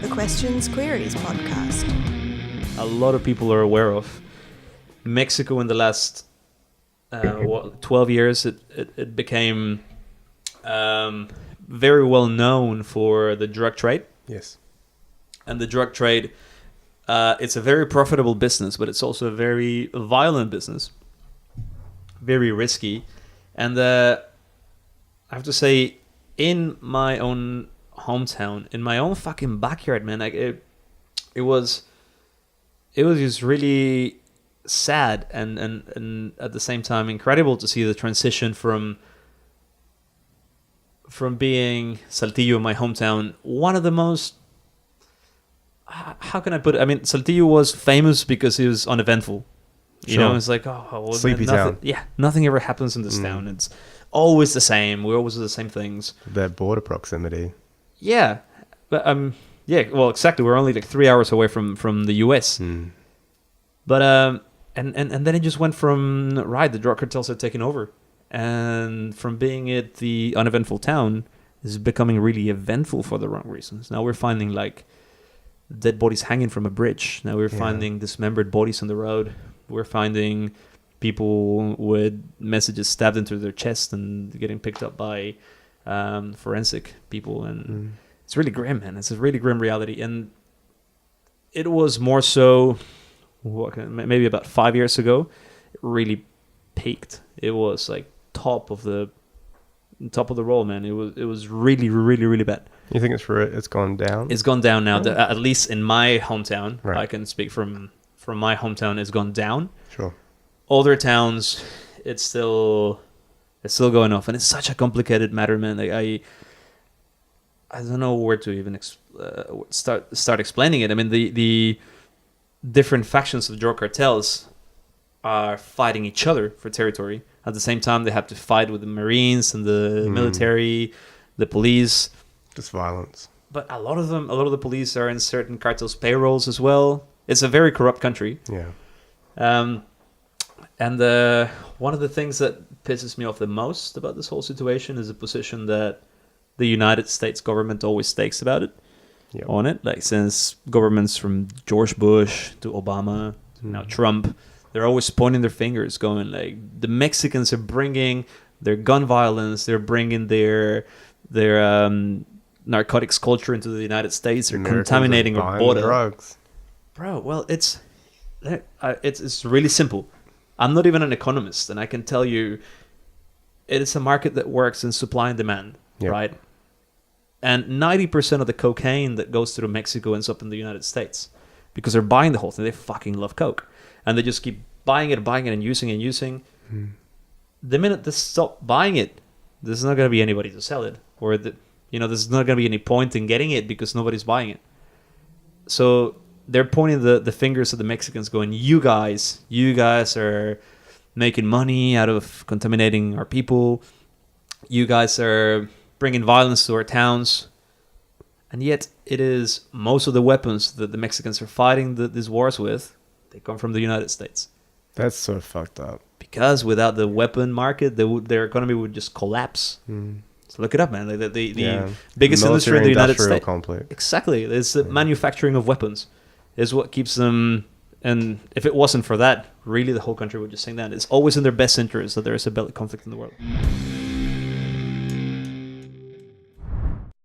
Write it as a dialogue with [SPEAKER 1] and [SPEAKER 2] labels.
[SPEAKER 1] the Questions Queries podcast.
[SPEAKER 2] A lot of people are aware of Mexico in the last 12 years. It became very well known for the drug trade.
[SPEAKER 3] Yes.
[SPEAKER 2] And the drug trade, it's a very profitable business, but it's also a very violent business. Very risky. And I have to say, in my own hometown, in my own fucking backyard, man, like it was just really sad and at the same time incredible to see the transition from being Saltillo, my hometown, one of the most, how can I put it? I mean, Saltillo was famous because it was uneventful. You know, it's like,
[SPEAKER 3] sleepy town.
[SPEAKER 2] Yeah, nothing ever happens in this town. It's always the same. We always do the same things.
[SPEAKER 3] Their border proximity.
[SPEAKER 2] Yeah, but well, exactly. We're only like 3 hours away from the US. But and then it just went from the drug cartels are taking over, and from being the uneventful town is becoming really eventful for the wrong reasons. Now we're finding like dead bodies hanging from a bridge. Now we're finding dismembered bodies on the road. We're finding people with messages stabbed into their chest and getting picked up by forensic people. And it's really grim, man. It's a really grim reality. And it was more so, maybe about 5 years ago, it really peaked. It was like top of the roll, man. It was really, really, really bad.
[SPEAKER 3] You think it's gone down?
[SPEAKER 2] It's gone down now. At least in my hometown,
[SPEAKER 3] right.
[SPEAKER 2] I can speak from my hometown. It's gone down.
[SPEAKER 3] Sure.
[SPEAKER 2] Other towns, it's still going off, and it's such a complicated matter, man. Like I don't know where to even start explaining it. I mean, the different factions of drug cartels are fighting each other for territory. At the same time, they have to fight with the Marines and the military, the police.
[SPEAKER 3] Just violence.
[SPEAKER 2] But a lot of the police are in certain cartels' payrolls as well. It's a very corrupt country.
[SPEAKER 3] Yeah.
[SPEAKER 2] And one of the things that pisses me off the most about this whole situation is the position that the United States government always takes about it.
[SPEAKER 3] Yep.
[SPEAKER 2] On it. Like since governments from George Bush to Obama to now Trump, they're always pointing their fingers, going like the Mexicans are bringing their gun violence, they're bringing their narcotics culture into the United States, they're contaminating our border.
[SPEAKER 3] Drugs.
[SPEAKER 2] Bro, well, it's really simple. I'm not even an economist, and I can tell you it is a market that works in supply and demand, right? And 90% of the cocaine that goes through Mexico ends up in the United States because they're buying the whole thing. They fucking love coke. And they just keep buying it and using. The minute they stop buying it, there's not going to be anybody to sell it. Or, there's not going to be any point in getting it because nobody's buying it. So they're pointing the fingers at the Mexicans going, you guys are making money out of contaminating our people. You guys are bringing violence to our towns. And yet it is most of the weapons that the Mexicans are fighting these wars with, they come from the United States.
[SPEAKER 3] That's so fucked up.
[SPEAKER 2] Because without the weapon market, their economy would just collapse. So look it up, man. Like the biggest industry in the United States.
[SPEAKER 3] Complex.
[SPEAKER 2] Exactly. It's the manufacturing of weapons is what keeps them. And if it wasn't for that, really the whole country would just sink down. It's always in their best interest that there is a conflict in the world.